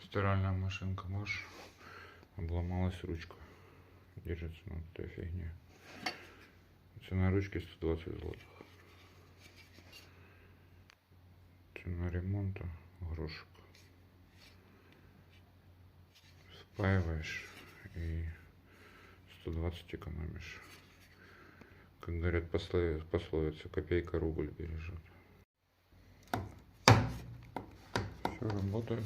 Стиральная машинка Bosch. Обломалась ручка. Держится на этой фигне. Цена ручки 120 злотых. Цена ремонта грошек. Спаиваешь и 120 экономишь. Как говорят пословица, копейка рубль бережет. Все работает.